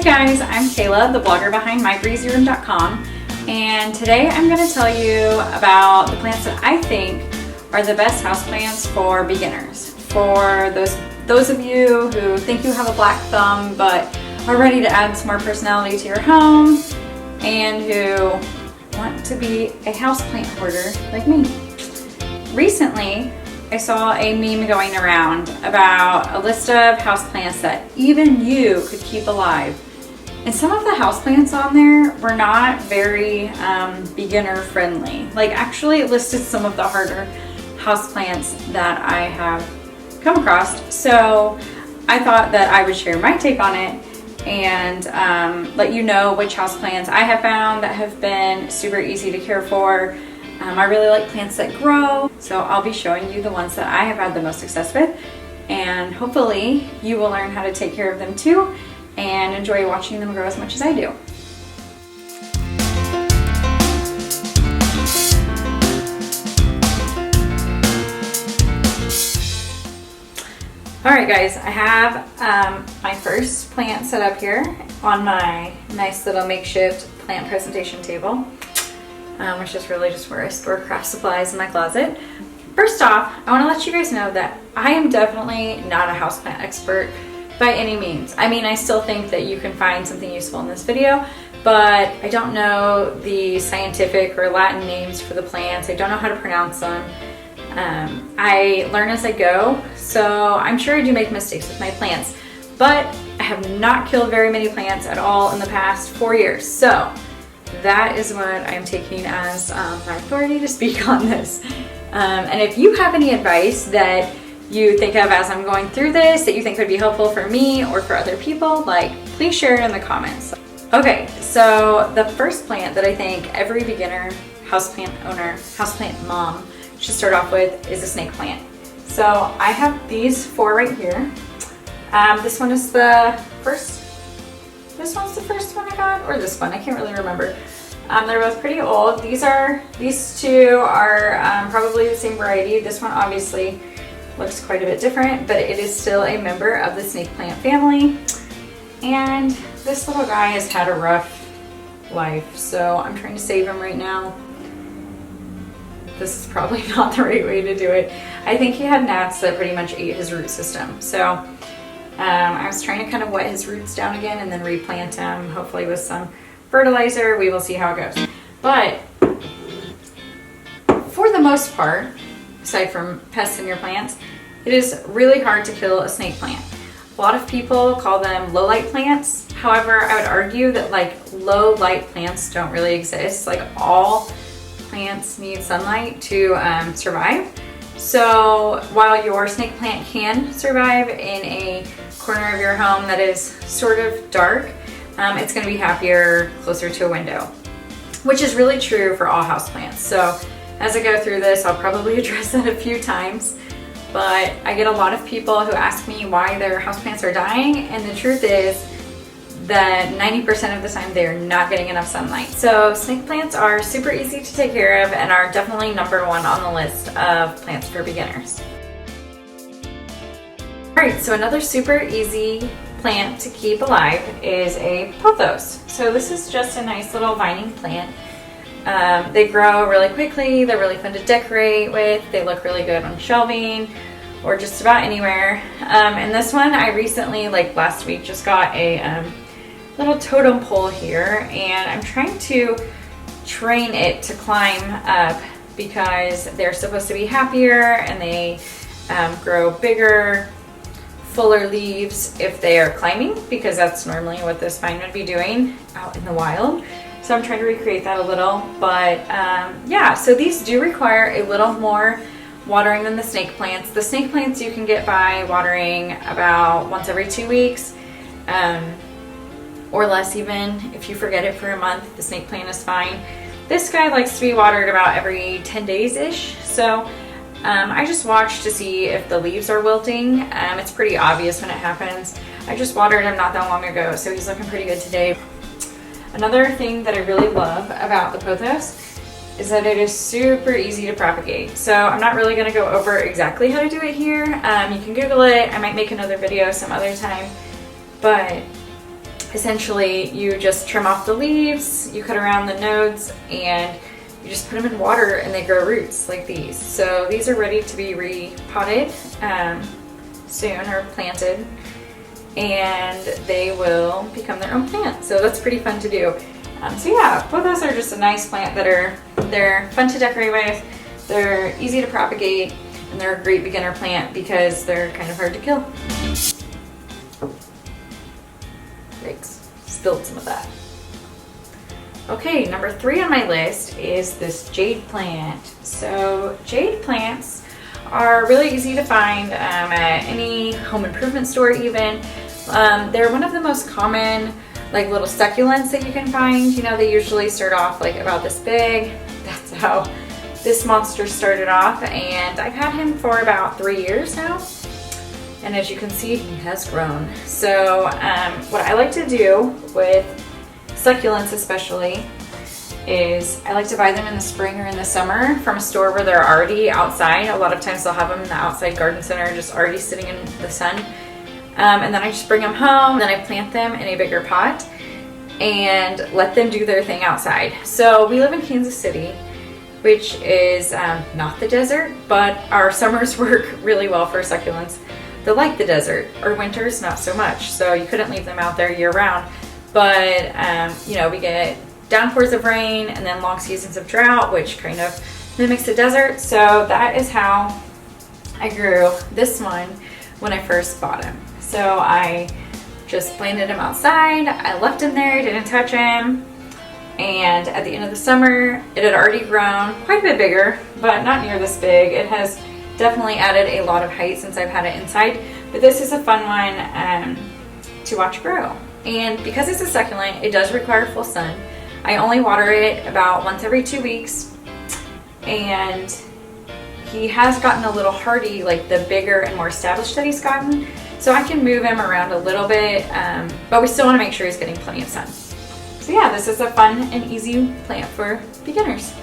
guys, I'm Kayla, the blogger behind MyBreezyRoom.com, and today I'm going to tell you about the plants that I think are the best houseplants for beginners. For those of you who think you have a black thumb but are ready to add some more personality to your home and who want to be a houseplant hoarder like me. Recently, I saw a meme going around about a list of houseplants that even you could keep alive. And some of the houseplants on there were not very beginner friendly. Like, actually it listed some of the harder houseplants that I have come across. So I thought that I would share my take on it and let you know which houseplants I have found that have been super easy to care for. I really like plants that grow, so I'll be showing you the ones that I have had the most success with, and hopefully you will learn how to take care of them too and enjoy watching them grow as much as I do. Alright guys, I have my first plant set up here on my nice little makeshift plant presentation table. Which is really just where I store craft supplies in my closet. First off, I want to let you guys know that I am definitely not a houseplant expert by any means. I mean, I still think that you can find something useful in this video, but I don't know the scientific or Latin names for the plants. I don't know how to pronounce them. I learn as I go, so I'm sure I do make mistakes with my plants, but I have not killed very many plants at all in the past 4 years. So that is what I'm taking as my authority to speak on this. And if you have any advice that you think of as I'm going through this that you think would be helpful for me or for other people, like, please share it in the comments. Okay, so the first plant that I think every beginner houseplant owner, houseplant mom should start off with is a snake plant. So I have these 4 right here. This one is the first. This one's the first one I got, or this one, I can't really remember. They're both pretty old. These two are probably the same variety. This one obviously looks quite a bit different, but it is still a member of the snake plant family. And this little guy has had a rough life, so I'm trying to save him right now. This is probably not the right way to do it. I think he had gnats that pretty much ate his root system. So I was trying to kind of wet his roots down again and then replant him, hopefully with some fertilizer. We will see how it goes. But for the most part, aside from pests in your plants, it is really hard to kill a snake plant. A lot of people call them low light plants. However, I would argue that like low light plants don't really exist. Like, all plants need sunlight to survive. So while your snake plant can survive in a corner of your home that is sort of dark, it's going to be happier closer to a window, which is really true for all houseplants. So as I go through this, I'll probably address that a few times, but I get a lot of people who ask me why their houseplants are dying, and the truth is that 90% of the time they're not getting enough sunlight. So snake plants are super easy to take care of and are definitely number 1 on the list of plants for beginners. Alright, so another super easy plant to keep alive is a pothos. So this is just a nice little vining plant. They grow really quickly, they're really fun to decorate with, they look really good on shelving or just about anywhere. And this one I recently, like last week, just got a little totem pole here, and I'm trying to train it to climb up because they're supposed to be happier and they grow bigger, fuller leaves if they are climbing, because that's normally what this vine would be doing out in the wild. So I'm trying to recreate that a little, but yeah, so these do require a little more watering than the snake plants. The snake plants you can get by watering about once every 2 weeks, or less even. If you forget it for a month, the snake plant is fine. This guy likes to be watered about every 10 days-ish. So I just watch to see if the leaves are wilting. It's pretty obvious when it happens. I just watered him not that long ago, so he's looking pretty good today. Another thing that I really love about the pothos is that it is super easy to propagate. So I'm not really going to go over exactly how to do it here. You can Google it. I might make another video some other time. But essentially you just trim off the leaves, you cut around the nodes, and you just put them in water and they grow roots like these. So these are ready to be repotted soon, or planted, and they will become their own plant. So that's pretty fun to do. So yeah, both those are just a nice plant they're fun to decorate with, they're easy to propagate, and they're a great beginner plant because they're kind of hard to kill. Yikes, spilled some of that. Okay, number 3 on my list is this jade plant. So jade plants are really easy to find at any home improvement store even. They're one of the most common like little succulents that you can find. You know, they usually start off like about this big. That's how this monster started off, and I've had him for about 3 years now. And as you can see, he has grown. So what I like to do with succulents especially is I like to buy them in the spring or in the summer from a store where they're already outside. A lot of times they'll have them in the outside garden center just already sitting in the sun. And then I just bring them home, then I plant them in a bigger pot and let them do their thing outside. So we live in Kansas City, which is not the desert, but our summers work really well for succulents. They're like the desert, or winters not so much, so you couldn't leave them out there year round. But you know, we get downpours of rain and then long seasons of drought, which kind of mimics the desert. So that is how I grew this one when I first bought him. So I just planted him outside, I left him there, didn't touch him, and at the end of the summer it had already grown quite a bit bigger, but not near this big. It has definitely added a lot of height since I've had it inside, but this is a fun one to watch grow. And because it's a succulent, it does require full sun. I only water it about once every 2 weeks, and he has gotten a little hardy, like the bigger and more established that he's gotten, so I can move him around a little bit, but we still want to make sure he's getting plenty of sun. So yeah, this is a fun and easy plant for beginners.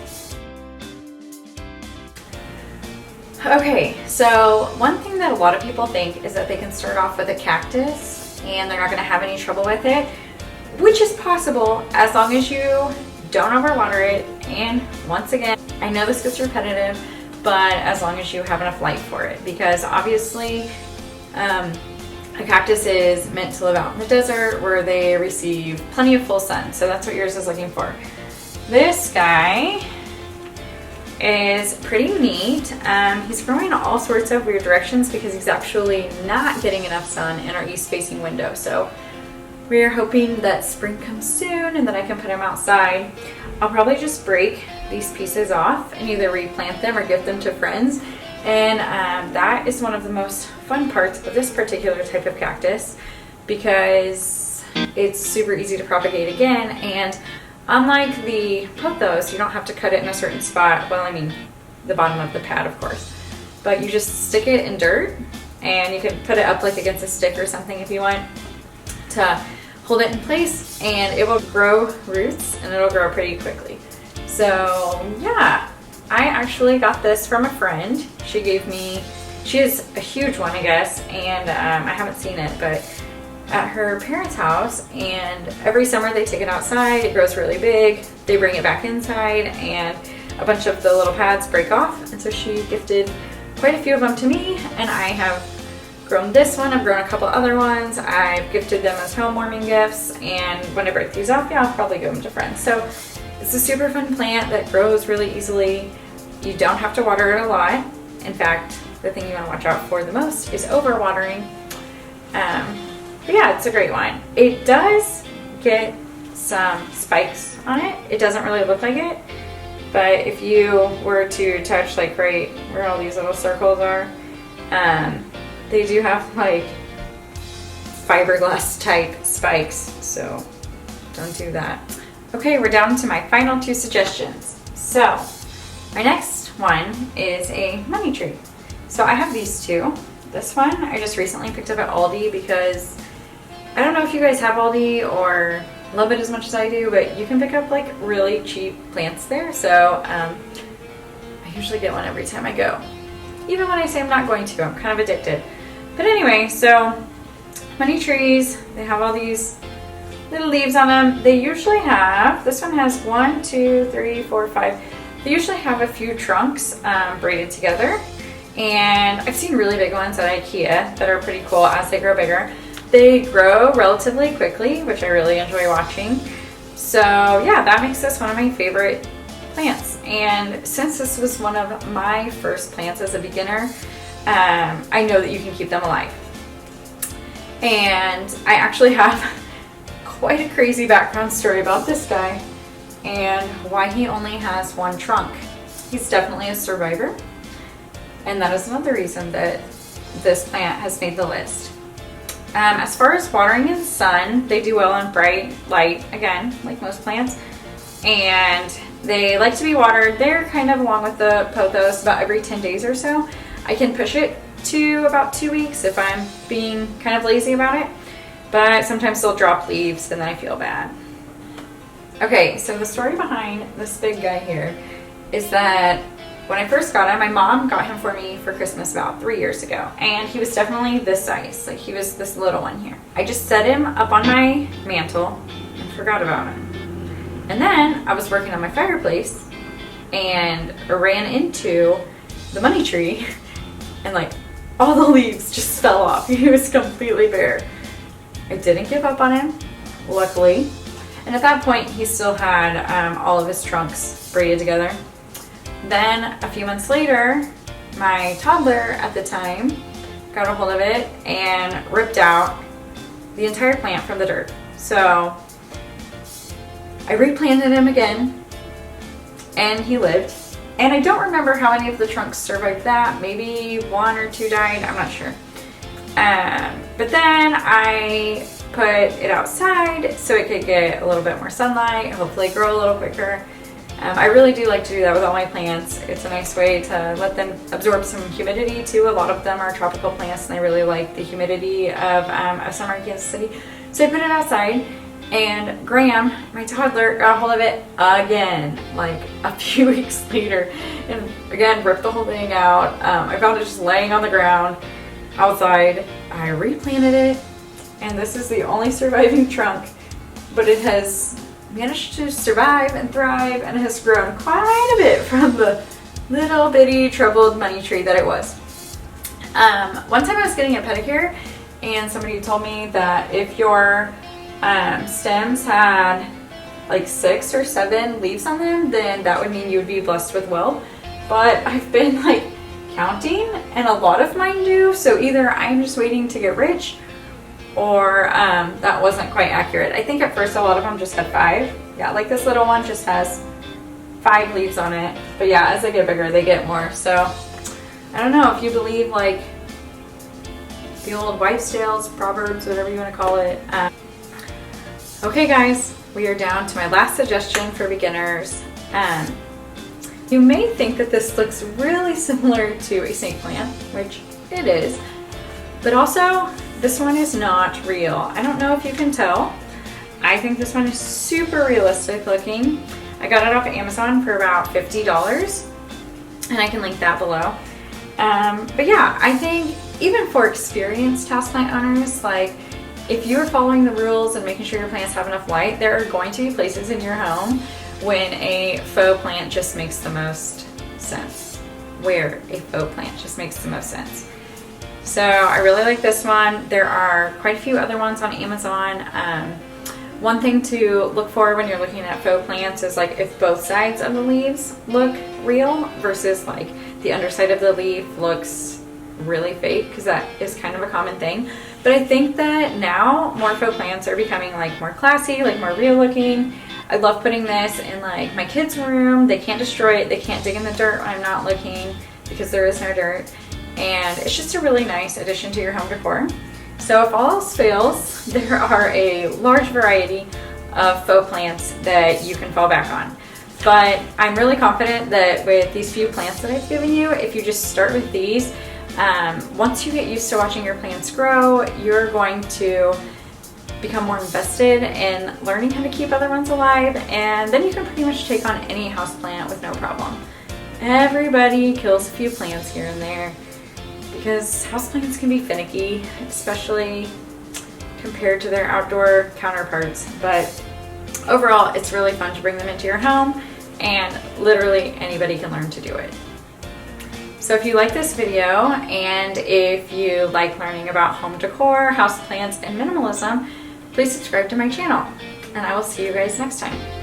Okay, so one thing that a lot of people think is that they can start off with a cactus and they're not going to have any trouble with it, which is possible as long as you don't overwater it. And once again, I know this gets repetitive, but as long as you have enough light for it, because obviously a cactus is meant to live out in the desert where they receive plenty of full sun. So that's what yours is looking for. This guy is pretty neat. He's growing in all sorts of weird directions because he's actually not getting enough sun in our east facing window. So we're hoping that spring comes soon and that I can put him outside. I'll probably just break these pieces off and either replant them or give them to friends. And that is one of the most fun parts of this particular type of cactus because it's super easy to propagate again. And unlike the pothos, you don't have to cut it in a certain spot. Well, I mean, the bottom of the pad, of course. But you just stick it in dirt and you can put it up like against a stick or something if you want to hold it in place, and it will grow roots and it'll grow pretty quickly. So yeah, I actually got this from a friend. She gave me, she has a huge one, I guess, and I haven't seen it, but at her parents' house, and every summer they take it outside, it grows really big, they bring it back inside, and a bunch of the little pads break off, and so she gifted quite a few of them to me, and I have grown this one, I've grown a couple other ones, I've gifted them as housewarming gifts, and when I break these off, yeah, I'll probably give them to friends. So it's a super fun plant that grows really easily. You don't have to water it a lot. In fact, the thing you want to watch out for the most is overwatering. But yeah, it's a great one. It does get some spikes on it. It doesn't really look like it, but if you were to touch like right where all these little circles are, they do have like fiberglass type spikes, so don't do that. Okay, we're down to my final 2 suggestions. So my next one is a money tree. So I have these 2. This one I just recently picked up at Aldi because I don't know if you guys have Aldi or love it as much as I do, but you can pick up like really cheap plants there. So I usually get one every time I go. Even when I say I'm not going to, I'm kind of addicted. But anyway, so money trees, they have all these little leaves on them. They usually have, this one has 1, 2, 3, 4, 5. They usually have a few trunks braided together. And I've seen really big ones at IKEA that are pretty cool as they grow bigger. They grow relatively quickly, which I really enjoy watching. So yeah, that makes this one of my favorite plants. And since this was one of my first plants as a beginner, I know that you can keep them alive. And I actually have quite a crazy background story about this guy and why he only has one trunk. He's definitely a survivor. And that is another reason that this plant has made the list. As far as watering in sun, they do well in bright light, again, like most plants. And they like to be watered. They're kind of along with the pothos about every 10 days or so. I can push it to about 2 weeks if I'm being kind of lazy about it. But sometimes they'll drop leaves and then I feel bad. Okay, so the story behind this big guy here is that when I first got him, my mom got him for me for Christmas about 3 years ago. And he was definitely this size. Like he was this little one here. I just set him up on my mantle and forgot about him. And then I was working on my fireplace and ran into the money tree and like all the leaves just fell off. He was completely bare. I didn't give up on him, luckily. And at that point, he still had all of his trunks braided together. Then a few months later, my toddler at the time got a hold of it and ripped out the entire plant from the dirt. So I replanted him again and he lived. And I don't remember how many of the trunks survived that. Maybe 1 or 2 died, I'm not sure. But then I put it outside so it could get a little bit more sunlight, hopefully grow a little quicker. I really do like to do that with all my plants. It's a nice way to let them absorb some humidity too. A lot of them are tropical plants and I really like the humidity of a summer in Kansas City. So I put it outside and Graham, my toddler, got a hold of it again, like a few weeks later, and again ripped the whole thing out. I found it just laying on the ground outside. I replanted it and this is the only surviving trunk, but it has managed to survive and thrive and has grown quite a bit from the little bitty troubled money tree that it was. One time I was getting a pedicure and somebody told me that if your stems had like 6 or 7 leaves on them, then that would mean you would be blessed with wealth. But I've been like counting and a lot of mine do, so either I'm just waiting to get rich or that wasn't quite accurate. I think at first a lot of them just had 5. Yeah, like this little one just has 5 leaves on it. But yeah, as they get bigger, they get more. So I don't know if you believe like the old wives' tales, proverbs, whatever you want to call it. Okay guys, we are down to my last suggestion for beginners. You may think that this looks really similar to a snake plant, which it is, but also this one is not real. I don't know if you can tell. I think this one is super realistic looking. I got it off of Amazon for about $50 and I can link that below. But yeah, I think even for experienced houseplant owners, like if you're following the rules and making sure your plants have enough light, there are going to be places in your home when a faux plant just makes the most sense. Where a faux plant just makes the most sense. So I really like this one. There are quite a few other ones on Amazon. One thing to look for when you're looking at faux plants is like if both sides of the leaves look real versus like the underside of the leaf looks really fake, because that is kind of a common thing. But I think that now more faux plants are becoming like more classy, like more real looking. I love putting this in like my kids' room. They can't destroy it. They can't dig in the dirt when I'm not looking because there is no dirt. And it's just a really nice addition to your home decor. So if all else fails, there are a large variety of faux plants that you can fall back on. But I'm really confident that with these few plants that I've given you, if you just start with these, once you get used to watching your plants grow, you're going to become more invested in learning how to keep other ones alive, and then you can pretty much take on any houseplant with no problem. Everybody kills a few plants here and there because houseplants can be finicky, especially compared to their outdoor counterparts. But overall, it's really fun to bring them into your home, and literally anybody can learn to do it. So if you like this video, and if you like learning about home decor, houseplants, and minimalism, please subscribe to my channel, and I will see you guys next time.